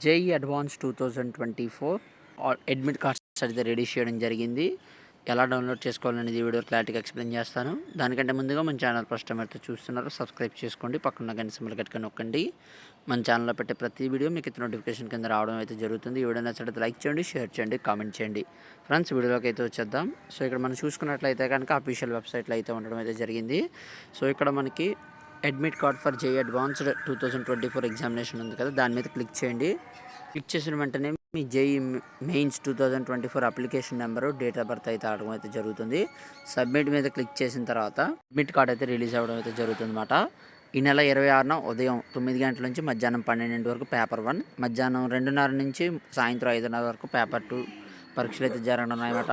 JEE advance 2024 admit cards అయితే ready చేయడం జరిగింది. ఎలా డౌన్లోడ్ చేసుకోవాలనేది ఈ వీడియో క్లారిటీగా ఎక్స్ప్లెయిన్ చేస్తాను. దానికంటే ముందుగా మన ఛానల్ ఫస్ట్ టైం అయితే చూస్తున్నారు, సబ్స్క్రైబ్ చేసుకోండి, పక్కన గంట సింబల్ గట్టిగా నొక్కండి. మన ఛానల్లో పెట్టే ప్రతి వీడియో మీకు అయితే నోటిఫికేషన్ కింద రావడం అయితే జరుగుతుంది. ఈ వీడియో నచ్చినట్లయితే లైక్ చేయండి, షేర్ చేయండి, కామెంట్ చేయండి. ఫ్రెండ్స్, వీడియోలోకి అయితే వచ్చేద్దాం. సో ఇక్కడ మనం చూసుకున్నట్లయితే కనుక అఫీషియల్ వెబ్సైట్లో అయితే ఉండడం అయితే జరిగింది. సో ఇక్కడ మనకి admit card for JEE advanced 2024 examination ఉంది కదా, దాని మీద క్లిక్ చేయండి. క్లిక్ చేసిన వెంటనే మీ JEE mains 2024 application number, date of birth అయితే ఆడడం అయితే జరుగుతుంది. సబ్మిట్ మీద క్లిక్ చేసిన తర్వాత అడ్మిట్ కార్డ్ అయితే రిలీజ్ అవ్వడం అయితే జరుగుతుంది అన్నమాట. ఈ నెల 26న ఉదయం 9 గంటల నుంచి మధ్యాహ్నం 12 వరకు పేపర్ 1, మధ్యాహ్నం 2:30 నుంచి సాయంత్రం 5:30 వరకు పేపర్ 2 పరీక్షలు అయితే జరగనున్నాయన్నమాట.